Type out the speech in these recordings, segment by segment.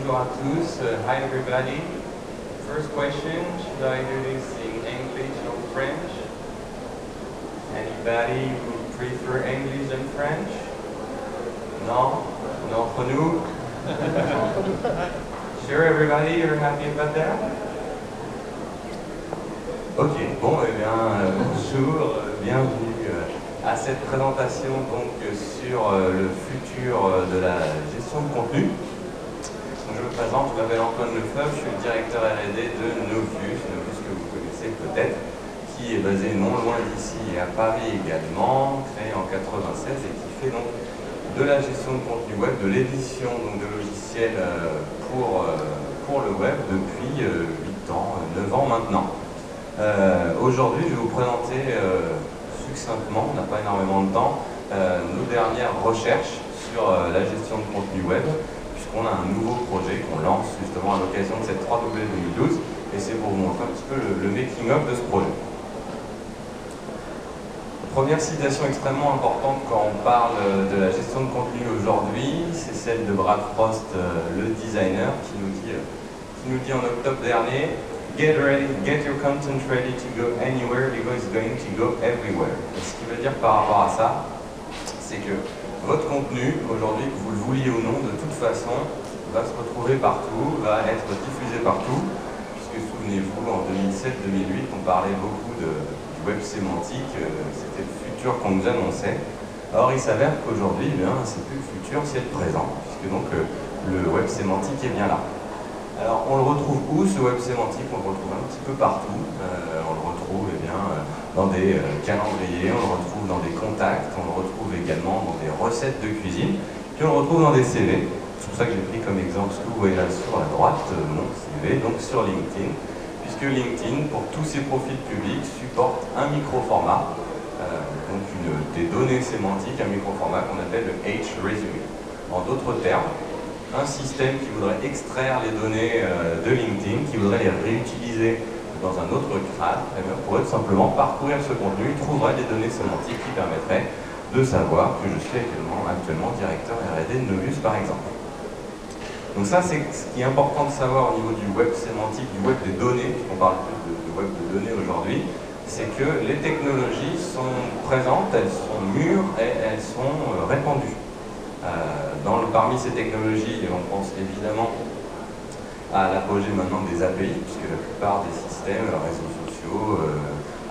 bonjour à tous. Hi everybody. First question, should I do this in English or French? Anybody who prefer English and French? No? No for nous? Sure everybody, you're happy about that? Ok, bon, eh bien, bonjour, bienvenue à cette présentation donc sur le futur de la gestion de contenu. Donc, je me présente, je m'appelle Antoine Lefebvre, je suis le directeur R&D de Novus, Novus que vous connaissez peut-être, qui est basé non loin d'ici et à Paris également, créé en 96 et qui fait donc de la gestion de contenu web, de l'édition de logiciels pour le web depuis 8 ans, 9 ans maintenant. Aujourd'hui, je vais vous présenter succinctement, on n'a pas énormément de temps, nos dernières recherches sur la gestion de contenu web, puisqu'on a un nouveau projet qu'on lance justement à l'occasion de cette 3W 2012, et c'est pour vous montrer un petit peu le making-of de ce projet. Première citation extrêmement importante quand on parle de la gestion de contenu aujourd'hui, c'est celle de Brad Frost, le designer, qui nous dit en octobre dernier: Get ready, get your content ready to go anywhere because it's going to go everywhere. Et ce qui veut dire par rapport à ça, c'est que votre contenu, aujourd'hui, que vous le vouliez ou non, de toute façon, va se retrouver partout, va être diffusé partout, puisque souvenez-vous, en 2007-2008, on parlait beaucoup du web sémantique, c'était le futur qu'on nous annonçait. Or, il s'avère qu'aujourd'hui, eh bien, c'est plus le futur, c'est le présent, puisque donc le web sémantique est bien là. Alors, on le retrouve où, ce web sémantique? On le retrouve un petit peu partout. On le retrouve eh bien, dans des calendriers, on le retrouve dans des contacts, on le retrouve également dans des recettes de cuisine, puis on le retrouve dans des CV. C'est pour ça que j'ai pris comme exemple ce que vous voyez là sur la droite, mon CV, donc sur LinkedIn, puisque LinkedIn, pour tous ses profils publics, supporte un micro-format, donc des données sémantiques, un micro-format qu'on appelle le H-Resume. En d'autres termes, un système qui voudrait extraire les données de LinkedIn, qui voudrait les réutiliser dans un autre CRAD, eh bien, pourrait tout simplement parcourir ce contenu, il trouverait des données sémantiques qui permettraient de savoir que je suis actuellement directeur R&D de Novus par exemple. Donc ça, c'est ce qui est important de savoir au niveau du web sémantique, du web des données, puisqu'on parle plus de web de données aujourd'hui, c'est que les technologies sont présentes, elles sont mûres et elles sont répandues. Parmi ces technologies, on pense évidemment à l'apogée maintenant des API, puisque la plupart des systèmes, réseaux sociaux,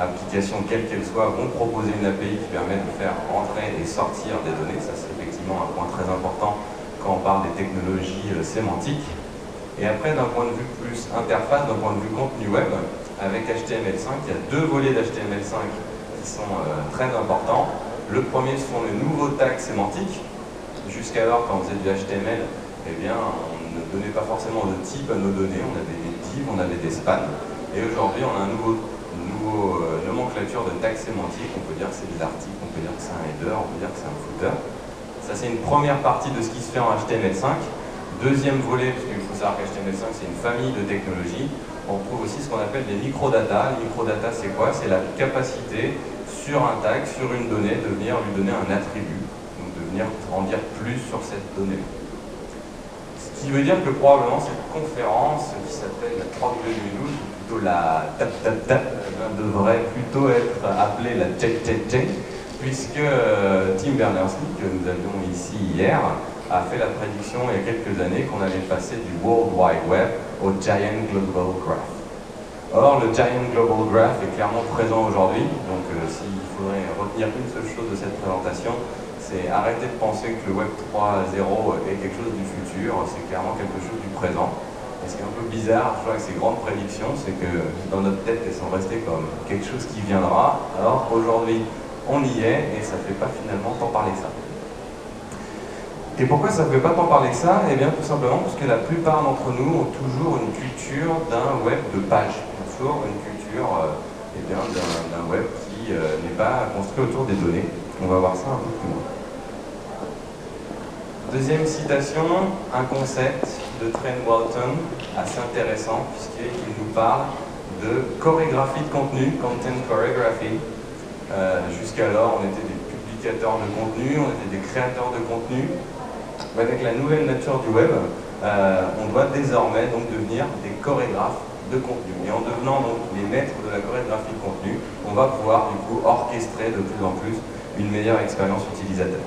applications quelles qu'elles soient, vont proposer une API qui permet de faire entrer et sortir des données. Ça, c'est effectivement un point très important quand on parle des technologies sémantiques. Et après, d'un point de vue plus interface, d'un point de vue contenu web, avec HTML5, il y a deux volets d'HTML5 qui sont très importants. Le premier, ce sont les nouveaux tags sémantiques. Jusqu'alors, quand on faisait du HTML, eh bien, on ne donnait pas forcément de type à nos données, on avait des divs, on avait des spans. Et aujourd'hui, on a une nouveau nomenclature de tags sémantiques. On peut dire que c'est des articles, on peut dire que c'est un header, on peut dire que c'est un footer. Ça, c'est une première partie de ce qui se fait en HTML5. Deuxième volet, parce qu'il faut savoir qu'HTML5, c'est une famille de technologies. On trouve aussi ce qu'on appelle des microdata. Les microdata, c'est quoi? C'est la capacité, sur un tag, sur une donnée, de venir lui donner un attribut. En dire plus sur cette donnée. Ce qui veut dire que probablement cette conférence qui s'appelle la 3W 2012, ou plutôt la tap, devrait plutôt être appelée la check, puisque Tim Berners-Lee, que nous avions ici hier, a fait la prédiction il y a quelques années qu'on allait passer du World Wide Web au Giant Global Graph. Or, le Giant Global Graph est clairement présent aujourd'hui, donc s'il faudrait retenir une seule chose de cette présentation, c'est arrêter de penser que le Web 3.0 est quelque chose du futur, c'est clairement quelque chose du présent. Et ce qui est un peu bizarre, je crois, avec ces grandes prédictions, c'est que dans notre tête, elles sont restées comme quelque chose qui viendra, alors qu'aujourd'hui, on y est, et ça ne fait pas finalement tant parler que ça. Et pourquoi ça ne fait pas tant parler que ça? Eh bien, tout simplement parce que la plupart d'entre nous ont toujours une culture d'un web de page, toujours une culture d'un web qui n'est pas construit autour des données. On va voir ça un peu plus loin. Deuxième citation, un concept de Trent Walton assez intéressant puisqu'il nous parle de chorégraphie de contenu, content choreography. Jusqu'alors, on était des publicateurs de contenu, on était des créateurs de contenu. Mais avec la nouvelle nature du web, on doit désormais donc devenir des chorégraphes de contenu. Et en devenant donc les maîtres de la chorégraphie de contenu, on va pouvoir du coup orchestrer de plus en plus une meilleure expérience utilisateur.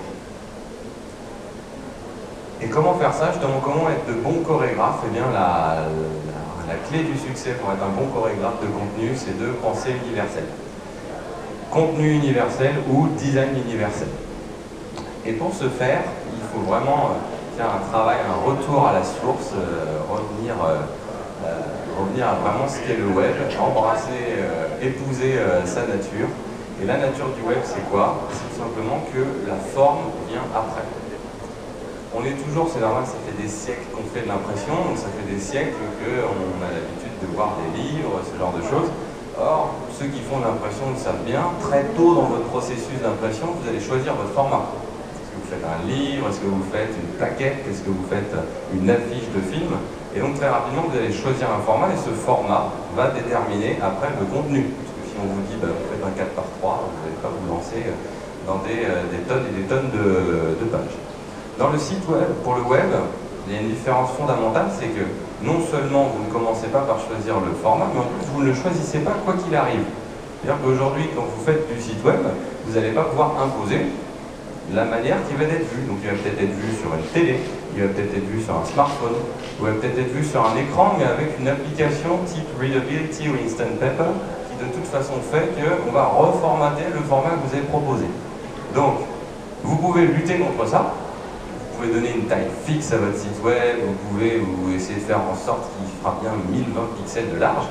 Et comment faire ça, justement, comment être de bons chorégraphes? Eh bien, la clé du succès pour être un bon chorégraphe de contenu, c'est de penser universel. Contenu universel ou design universel. Et pour ce faire, il faut vraiment faire un travail, un retour à la source, revenir à vraiment ce qu'est le web, embrasser, épouser sa nature. Et la nature du web, c'est quoi? C'est tout simplement que la forme vient après. On est toujours, c'est normal, ça fait des siècles qu'on fait de l'impression, donc ça fait des siècles qu'on a l'habitude de voir des livres, ce genre de choses. Or, ceux qui font de l'impression le savent bien, très tôt dans votre processus d'impression, vous allez choisir votre format. Est-ce que vous faites un livre? Est-ce que vous faites une plaquette? Est-ce que vous faites une affiche de film? Et donc très rapidement, vous allez choisir un format et ce format va déterminer après le contenu. Parce que si on vous dit, vous faites un 4 par 3, vous n'allez pas vous lancer dans des tonnes et des tonnes de pages. Dans le site web, pour le web, il y a une différence fondamentale, c'est que non seulement vous ne commencez pas par choisir le format, mais en plus vous ne le choisissez pas quoi qu'il arrive. C'est-à-dire qu'aujourd'hui, quand vous faites du site web, vous n'allez pas pouvoir imposer la manière qui va être vue. Donc il va peut-être être vu sur une télé, il va peut-être être vu sur un smartphone, il va peut-être être vu sur un écran, mais avec une application type Readability ou Instant Paper, qui de toute façon fait qu'on va reformater le format que vous avez proposé. Donc, vous pouvez lutter contre ça. Vous pouvez donner une taille fixe à votre site web, vous pouvez essayer de faire en sorte qu'il fera bien 1020 pixels de large,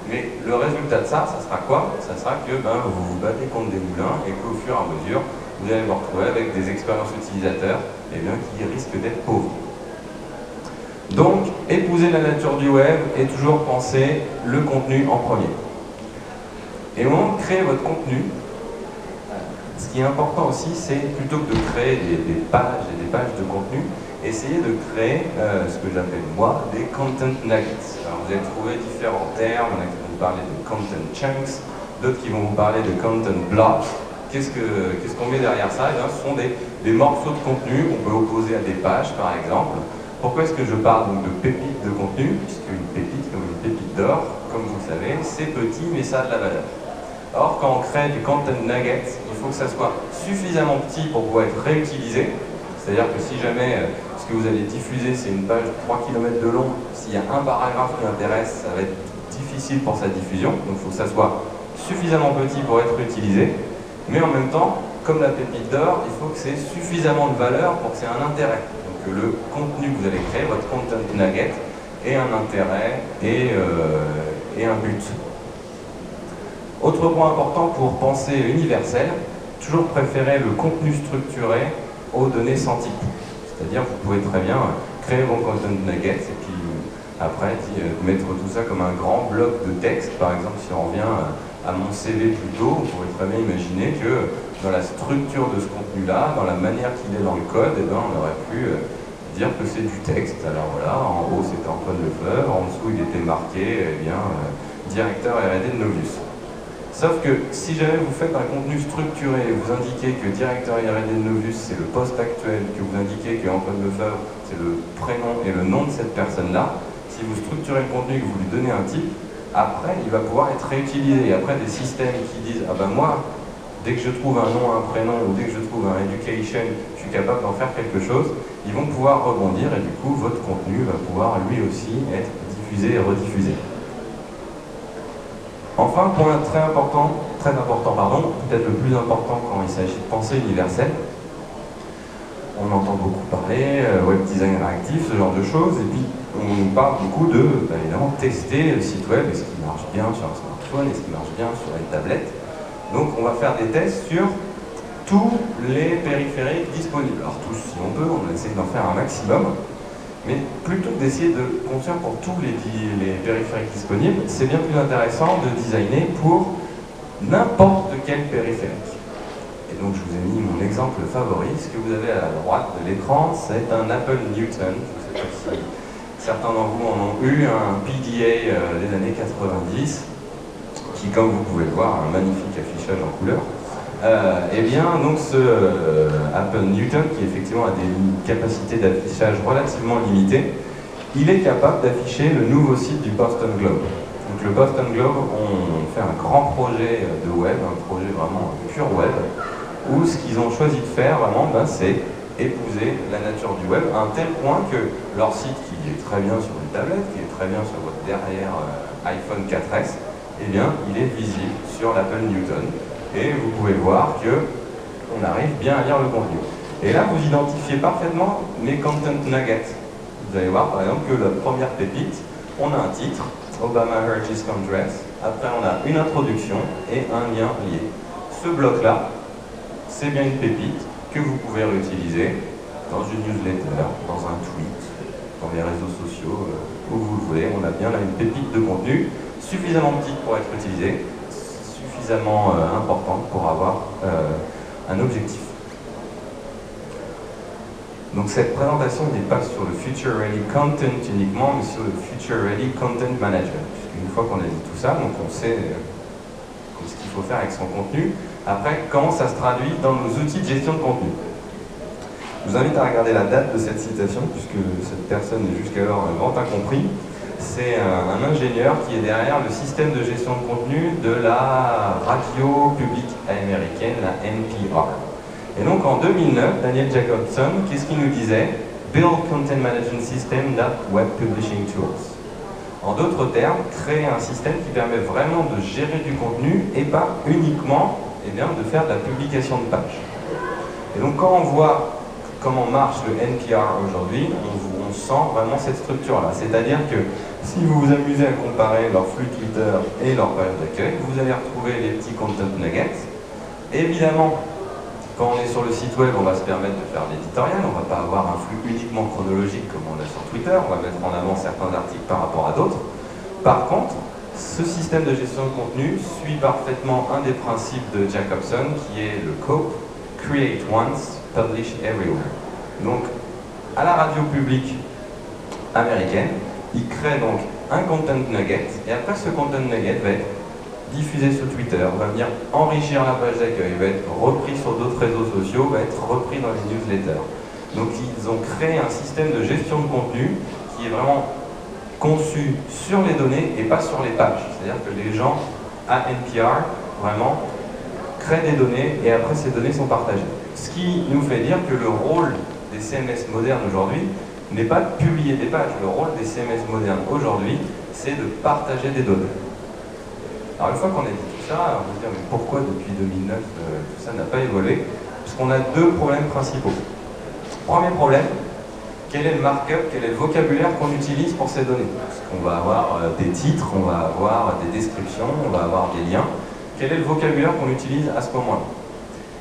mais le résultat de ça, ça sera quoi? Ça sera que vous vous battez contre des moulins et qu'au fur et à mesure, vous allez vous retrouver avec des expériences utilisateurs qui risquent d'être pauvres. Donc, épouser la nature du web et toujours penser le contenu en premier. Et au moment de créer votre contenu, ce qui est important aussi, c'est plutôt que de créer des pages et des pages de contenu, essayer de créer ce que j'appelle moi des content nuggets. Alors vous allez trouver différents termes, il y en a qui vont vous parler de content chunks, d'autres qui vont vous parler de content blocks. Qu'est-ce qu'on met derrière ça? Ce sont des morceaux de contenu qu'on peut opposer à des pages par exemple. Pourquoi est-ce que je parle donc de pépites de contenu? Puisqu'une pépite, comme une pépite d'or, comme vous le savez, c'est petit mais ça a de la valeur. Or, quand on crée du content nugget, il faut que ça soit suffisamment petit pour pouvoir être réutilisé. C'est-à-dire que si jamais ce que vous allez diffuser, c'est une page de 3 km de long, s'il y a un paragraphe qui intéresse, ça va être difficile pour sa diffusion. Donc il faut que ça soit suffisamment petit pour être utilisé. Mais en même temps, comme la pépite d'or, il faut que c'est suffisamment de valeur pour que c'est un intérêt. Donc que le contenu que vous allez créer, votre content nugget, ait un intérêt et un but. Autre point important pour penser universel, toujours préférer le contenu structuré aux données sans type. C'est-à-dire que vous pouvez très bien créer vos content nuggets et puis après mettre tout ça comme un grand bloc de texte. Par exemple, si on revient à mon CV plus tôt, on pourrait très bien imaginer que dans la structure de ce contenu-là, dans la manière qu'il est dans le code, on aurait pu dire que c'est du texte. Alors voilà, en haut c'était Antoine Lefleur, en dessous il était marqué, directeur R&D de Novus. Sauf que si jamais vous faites un contenu structuré et vous indiquez que directeur R&D de Novus c'est le poste actuel, que vous indiquez que Antoine Lefebvre c'est le prénom et le nom de cette personne-là, si vous structurez le contenu et que vous lui donnez un type, après il va pouvoir être réutilisé. Et après des systèmes qui disent ah ben moi, dès que je trouve un nom, un prénom ou dès que je trouve un education, je suis capable d'en faire quelque chose, ils vont pouvoir rebondir et du coup votre contenu va pouvoir lui aussi être diffusé et rediffusé. Enfin, point très important, peut-être le plus important quand il s'agit de pensée universelle. On entend beaucoup parler, web design réactif, ce genre de choses, et puis on nous parle beaucoup de, évidemment, tester le site web, est-ce qu'il marche bien sur un smartphone, est-ce qu'il marche bien sur une tablette. Donc on va faire des tests sur tous les périphériques disponibles. Alors tous, si on peut, on essaie d'en faire un maximum. Mais plutôt que d'essayer de construire pour tous les périphériques disponibles, c'est bien plus intéressant de designer pour n'importe quel périphérique. Et donc je vous ai mis mon exemple favori. Ce que vous avez à la droite de l'écran, c'est un Apple Newton. Je ne sais pas si certains d'entre vous en ont eu, un PDA des années 90, qui, comme vous pouvez le voir, a un magnifique affichage en couleur. Eh bien, donc ce Apple Newton, qui effectivement a des capacités d'affichage relativement limitées, il est capable d'afficher le nouveau site du Boston Globe. Donc le Boston Globe, on fait un grand projet de web, un projet vraiment pur web, où ce qu'ils ont choisi de faire vraiment, ben, c'est épouser la nature du web, à un tel point que leur site, qui est très bien sur une tablette, qui est très bien sur votre derrière iPhone 4S, eh bien, il est visible sur l'Apple Newton. Et vous pouvez voir que on arrive bien à lire le contenu. Et là, vous identifiez parfaitement mes content nuggets. Vous allez voir, par exemple, que la première pépite, on a un titre, Obama Urges Congress. Après, on a une introduction et un lien lié. Ce bloc-là, c'est bien une pépite que vous pouvez réutiliser dans une newsletter, dans un tweet, dans les réseaux sociaux, où vous le voulez. On a bien là une pépite de contenu suffisamment petite pour être utilisée, suffisamment importante pour avoir un objectif. Donc cette présentation n'est pas sur le Future Ready Content uniquement, mais sur le Future Ready Content Manager. Une fois qu'on a dit tout ça, donc on sait ce qu'il faut faire avec son contenu. Après, comment ça se traduit dans nos outils de gestion de contenu? Je vous invite à regarder la date de cette citation, puisque cette personne est jusqu'alors un grand incompris. C'est un ingénieur qui est derrière le système de gestion de contenu de la radio publique américaine, la NPR. Et donc en 2009, Daniel Jacobson, qu'est-ce qu'il nous disait? Build Content Management System that Web Publishing Tools. En d'autres termes, créer un système qui permet vraiment de gérer du contenu et pas uniquement de faire de la publication de pages. Et donc quand on voit comment marche le NPR aujourd'hui, on sent vraiment cette structure-là. C'est-à-dire que si vous vous amusez à comparer leur flux Twitter et leur page d'accueil, vous allez retrouver les petits content nuggets. Évidemment, quand on est sur le site web, on va se permettre de faire l'éditorial, on ne va pas avoir un flux uniquement chronologique comme on a sur Twitter, on va mettre en avant certains articles par rapport à d'autres. Par contre, ce système de gestion de contenu suit parfaitement un des principes de Jacobson qui est le COPE, Create Once, Publish Everywhere. Donc, à la radio publique américaine, il crée donc un content nugget et après ce content nugget va être diffusé sur Twitter, va venir enrichir la page d'accueil, va être repris sur d'autres réseaux sociaux, va être repris dans les newsletters. Donc ils ont créé un système de gestion de contenu qui est vraiment conçu sur les données et pas sur les pages. C'est-à-dire que les gens à NPR vraiment créent des données et après ces données sont partagées. Ce qui nous fait dire que le rôle des CMS modernes aujourd'hui n'est pas de publier des pages. Le rôle des CMS modernes aujourd'hui, c'est de partager des données. Alors une fois qu'on a dit tout ça, on va se dire mais pourquoi depuis 2009 tout ça n'a pas évolué? Parce qu'on a deux problèmes principaux. Premier problème, quel est le markup, quel est le vocabulaire qu'on utilise pour ces données? Parce qu'on va avoir des titres, on va avoir des descriptions, on va avoir des liens. Quel est le vocabulaire qu'on utilise à ce moment-là?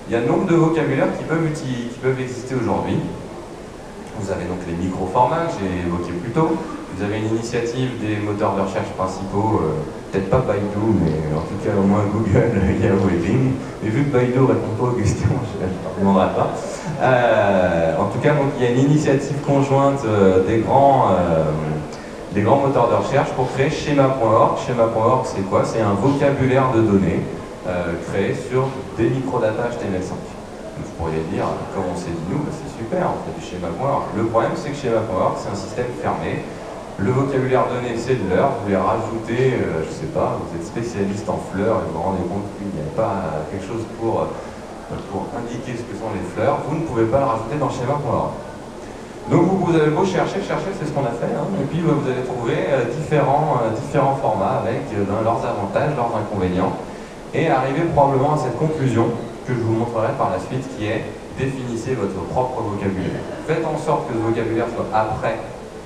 Il y a un nombre de vocabulaires qui peuvent exister aujourd'hui. Vous avez donc les micro-formats que j'ai évoqués plus tôt. Vous avez une initiative des moteurs de recherche principaux, peut-être pas Baidu, mais en tout cas au moins Google, Yahoo et Bing. Et vu que Baidu ne répond pas aux questions, je ne leur demanderai pas. En tout cas, donc, il y a une initiative conjointe des grands moteurs de recherche pour créer Schema.org. Schema.org, c'est quoi? C'est un vocabulaire de données créé sur des microdata HTML5. Vous pourriez dire, comme on s'est dit nous, bah, c'est super, on fait du Schema.org. Le problème, c'est que Schema.org, c'est un système fermé. Le vocabulaire donné, c'est de l'heure. Vous voulez rajouter, je ne sais pas, vous êtes spécialiste en fleurs et vous vous rendez compte qu'il n'y a pas quelque chose pour indiquer ce que sont les fleurs, vous ne pouvez pas le rajouter dans Schema.org. Donc vous avez beau chercher, c'est ce qu'on a fait, hein, et puis vous allez trouver différents formats avec leurs avantages, leurs inconvénients, et arriver probablement à cette conclusion que je vous montrerai par la suite, qui est définissez votre propre vocabulaire. Faites en sorte que ce vocabulaire soit après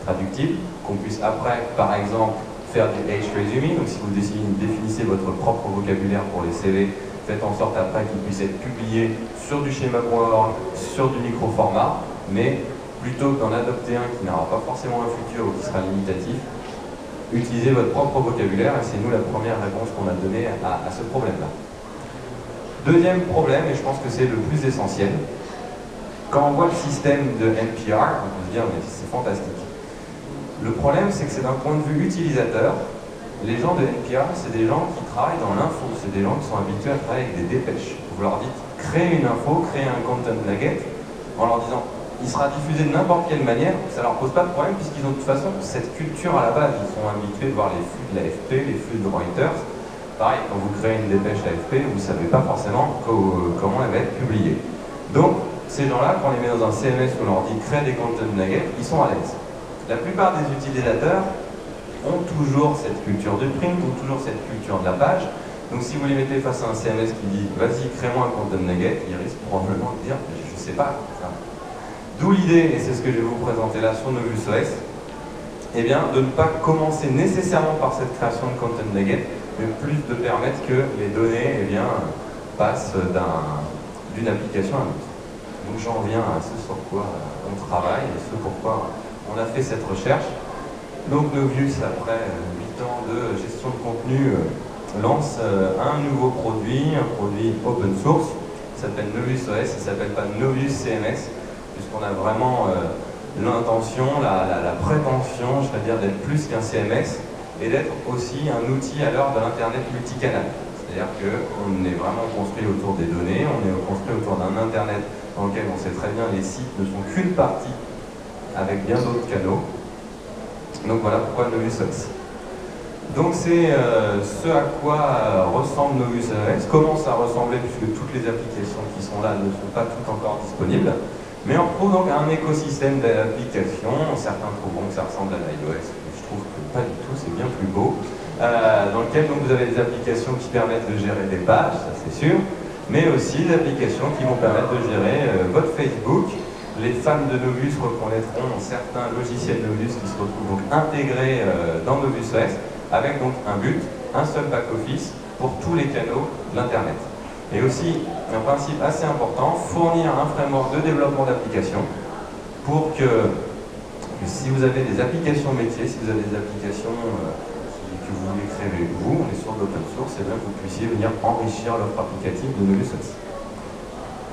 traductible, qu'on puisse après, par exemple, faire du H-Resuming. Donc si vous définissez votre propre vocabulaire pour les CV, faites en sorte après qu'il puisse être publié sur du Schema.org, sur du micro-format, mais plutôt que d'en adopter un qui n'aura pas forcément un futur ou qui sera limitatif, utilisez votre propre vocabulaire, et c'est nous la première réponse qu'on a donnée à ce problème-là. Deuxième problème, et je pense que c'est le plus essentiel, quand on voit le système de NPR, on peut se dire mais c'est fantastique. Le problème, c'est que c'est d'un point de vue utilisateur, les gens de NPR, c'est des gens qui travaillent dans l'info, c'est des gens qui sont habitués à travailler avec des dépêches. Vous leur dites, créez une info, créez un content nugget, en leur disant, il sera diffusé de n'importe quelle manière, ça leur pose pas de problème puisqu'ils ont de toute façon cette culture à la base. Ils sont habitués de voir les flux de l'AFP, les flux de Reuters. Pareil, quand vous créez une dépêche AFP, vous ne savez pas forcément comment elle va être publiée. Donc, ces gens-là, quand on les met dans un CMS où on leur dit créer des content nuggets, ils sont à l'aise. La plupart des utilisateurs ont toujours cette culture du print, ont toujours cette culture de la page. Donc si vous les mettez face à un CMS qui dit « vas-y, crée-moi un content nugget », ils risquent probablement de dire « je ne sais pas ». D'où l'idée, et c'est ce que je vais vous présenter là sur Novus OS, eh bien, de ne pas commencer nécessairement par cette création de content nugget, mais plus de permettre que les données passent d'une application à l'autre. Donc j'en viens à ce sur quoi on travaille et ce pourquoi on a fait cette recherche. Donc Novus, après 8 ans de gestion de contenu, lance un nouveau produit, un produit open source, qui s'appelle Novus OS, il ne s'appelle pas Novus CMS, puisqu'on a vraiment l'intention, la prétention, je vais dire, d'être plus qu'un CMS, et d'être aussi un outil à l'heure de l'Internet multicanal. C'est-à-dire qu'on est vraiment construit autour des données, on est construit autour d'un Internet dans lequel on sait très bien les sites ne sont qu'une partie, avec bien d'autres canaux. Donc voilà pourquoi Novus OS. Donc c'est ce à quoi ressemble Novus OS, commence à ressembler puisque toutes les applications qui sont là ne sont pas toutes encore disponibles, mais on retrouve donc un écosystème d'applications, certains trouveront que ça ressemble à l'iOS, je trouve que pas du tout, c'est bien plus beau, dans lequel donc, vous avez des applications qui permettent de gérer des pages, ça c'est sûr, mais aussi des applications qui vont permettre de gérer votre Facebook. Les fans de Novus reconnaîtront certains logiciels Novus qui se retrouvent donc intégrés dans Novus OS, avec donc un but, un seul back-office pour tous les canaux de l'Internet. Et aussi, un principe assez important, fournir un framework de développement d'applications pour que si vous avez des applications métiers, si vous avez des applications que vous voulez créer vous, on est sur l'open source, et bien que vous puissiez venir enrichir l'offre applicative de Novus OS.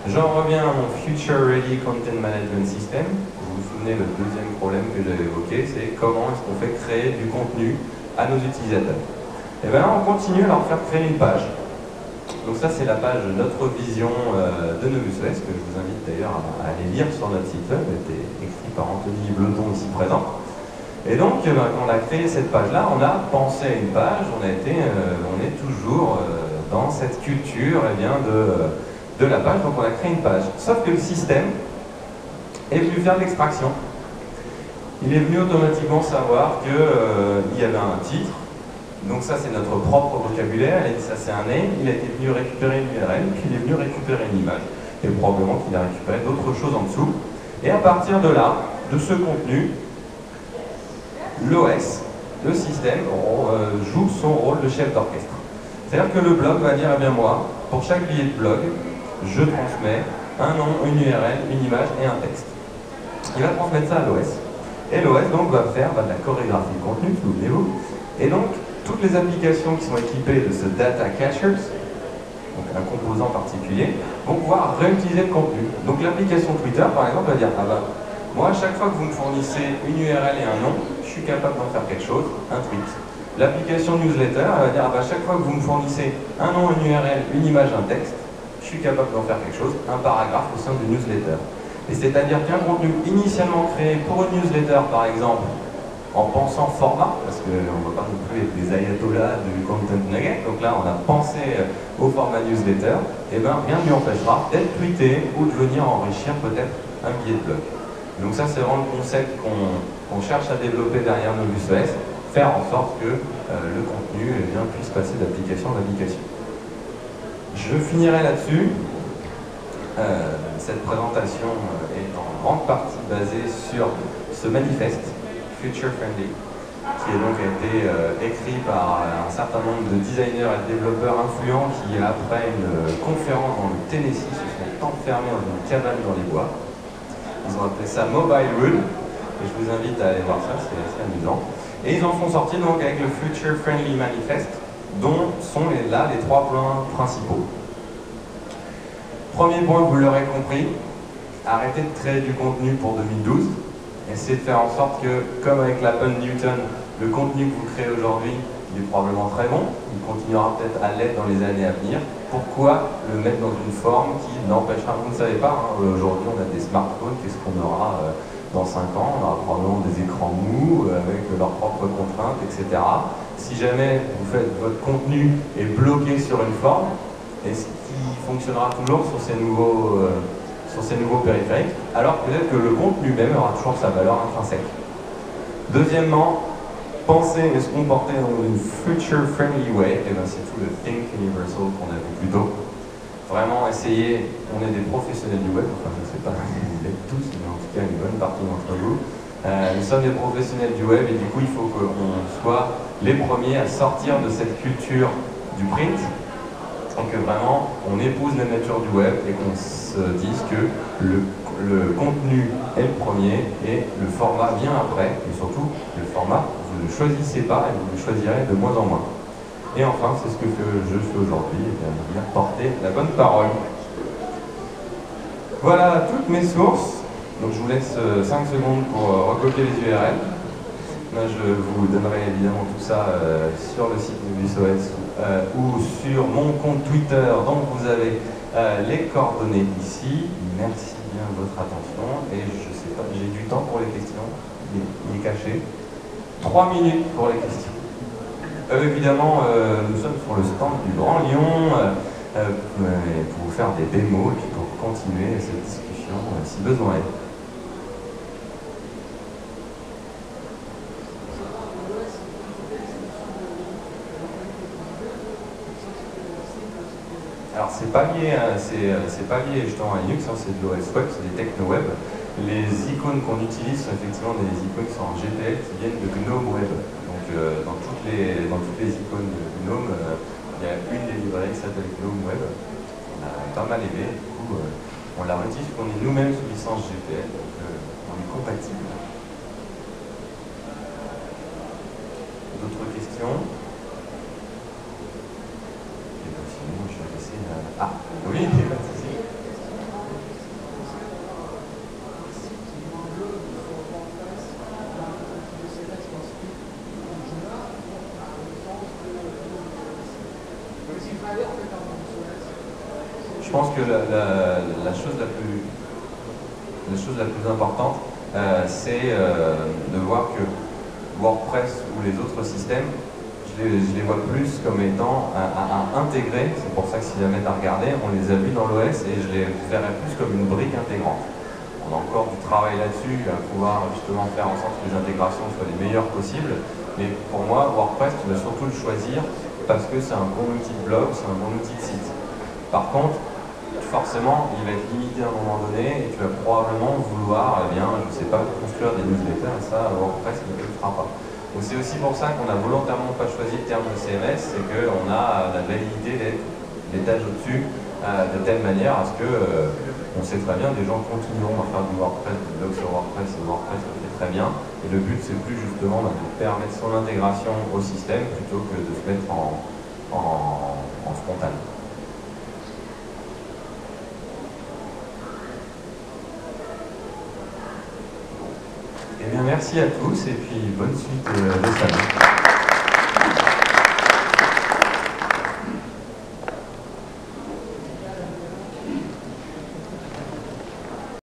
J'en reviens à mon Future Ready Content Management System. Vous vous souvenez, le deuxième problème que j'avais évoqué, c'est comment est-ce qu'on fait créer du contenu à nos utilisateurs. Et bien là, on continue à leur faire créer une page. Donc ça, c'est la page Notre Vision de Novus OS, que je vous invite d'ailleurs à aller lire sur notre site web, elle était écrite par Anthony Bleton ici présent. Et donc, quand on a créé cette page-là, on a pensé à une page, on est toujours dans cette culture de la page, donc on a créé une page. Sauf que le système est venu faire de l'extraction. Il est venu automatiquement savoir qu'il y avait un titre, donc ça c'est notre propre vocabulaire, il a dit ça c'est un name, il a été venu récupérer une URL, puis il est venu récupérer une image, et probablement qu'il a récupéré d'autres choses en dessous. Et à partir de là, de ce contenu, l'OS, le système, joue son rôle de chef d'orchestre. C'est-à-dire que le blog va dire, eh bien moi, pour chaque billet de blog, je transmets un nom, une URL, une image et un texte. Il va transmettre ça à l'OS. Et l'OS donc va faire de la chorégraphie de contenu, souvenez-vous. Et donc, toutes les applications qui sont équipées de ce data cachers, donc un composant particulier, vont pouvoir réutiliser le contenu. Donc l'application Twitter, par exemple, va dire, ah ben, moi, à chaque fois que vous me fournissez une URL et un nom, je suis capable d'en faire quelque chose, un tweet. L'application Newsletter, elle va dire, ah ben, à chaque fois que vous me fournissez un nom, une URL, une image, un texte, je suis capable d'en faire quelque chose, un paragraphe au sein d'une newsletter. Et c'est-à-dire qu'un contenu initialement créé pour une newsletter, par exemple, en pensant format, parce qu'on ne va pas non plus être des ayatollahs du content nugget, donc là on a pensé au format newsletter, et bien rien ne lui empêchera d'être tweeté ou de venir enrichir peut-être un billet de blog. Donc ça c'est vraiment le concept qu'on cherche à développer derrière Novus OS, faire en sorte que le contenu puisse passer d'application en application. Je finirai là-dessus. Cette présentation est en grande partie basée sur ce manifeste, Future Friendly, qui a donc été écrit par un certain nombre de designers et de développeurs influents qui, après une conférence dans le Tennessee, se sont enfermés dans une cabane dans les bois. Ils ont appelé ça Mobile Rule, et je vous invite à aller voir ça, c'est assez amusant. Et ils en sont sortis donc avec le Future Friendly Manifest, dont sont là les 3 points principaux. Premier point, vous l'aurez compris, arrêtez de créer du contenu pour 2012. Essayez de faire en sorte que, comme avec l'Apple Newton, le contenu que vous créez aujourd'hui il est probablement très bon, il continuera peut-être à l'être dans les années à venir. Pourquoi le mettre dans une forme qui n'empêchera, vous ne savez pas, hein, aujourd'hui on a des smartphones, qu'est-ce qu'on aura dans 5 ans? On aura probablement des écrans mous avec leurs propres contraintes, etc. Si jamais vous faites votre contenu est bloqué sur une forme, est-ce qu'il fonctionnera toujours sur ces nouveaux périphériques? Alors peut-être que le contenu même aura toujours sa valeur intrinsèque. Deuxièmement, penser et se comporter dans une future-friendly way, et bien c'est tout le Think Universal qu'on a vu plus tôt. Vraiment essayer, on est des professionnels du web, enfin je ne sais pas si vous l'êtes tous, mais en tout cas une bonne partie d'entre vous. Nous sommes des professionnels du web et du coup il faut qu'on soit les premiers à sortir de cette culture du print, et que vraiment on épouse la nature du web et qu'on se dise que le contenu est le premier et le format vient après, et surtout le format, vous ne le choisissez pas et vous le choisirez de moins en moins. Et enfin, c'est ce que je fais aujourd'hui, venir porter la bonne parole. Voilà toutes mes sources, donc je vous laisse 5 secondes pour recopier les URL. Là, je vous donnerai évidemment tout ça sur le site NubusOS ou sur mon compte Twitter, donc vous avez les coordonnées ici. Merci bien de votre attention et je sais pas, j'ai du temps pour les questions, il est caché. 3 minutes pour les questions. Évidemment, nous sommes sur le stand du Grand Lyon pour vous faire des démos et puis pour continuer cette discussion si besoin est. Alors c'est pas lié justement à Linux, hein, c'est de l'OS web, c'est des techno-web. Les icônes qu'on utilise sont effectivement des icônes qui sont en GPL qui viennent de GNOME Web. Donc dans toutes les icônes de GNOME, il y a une des librairies qui s'appelle GNOME Web. On a pas mal aimé, du coup on l'a utilise qu'on est nous-mêmes sous licence GPL, donc on est compatible. D'autres questions? Sinon je vais laisser... Ah, oui, pas de souci. Je pense que la chose la plus importante, c'est de voir que WordPress ou les autres systèmes, je les vois plus comme étant à intégrer. C'est pour ça que si jamais tu as regardé, on les a vus dans l'OS et je les verrais plus comme une brique intégrante. On a encore du travail là-dessus, à pouvoir justement faire en sorte que les intégrations soient les meilleures possibles. Mais pour moi, WordPress, tu vas surtout le choisir parce que c'est un bon outil de blog, c'est un bon outil de site. Par contre, forcément, il va être limité à un moment donné et tu vas probablement vouloir, je ne sais pas, construire des newsletters et ça, WordPress ne le fera pas. Donc c'est aussi pour ça qu'on n'a volontairement pas choisi le terme de CMS, c'est qu'on a la validité d'être l'étage au-dessus de telle manière à ce que on sait très bien, des gens continueront à faire du WordPress, du blog sur WordPress et WordPress le fait très bien. Et le but, c'est plus justement de permettre son intégration au système plutôt que de se mettre en frontal. Eh bien, merci à tous et puis bonne suite de semaine.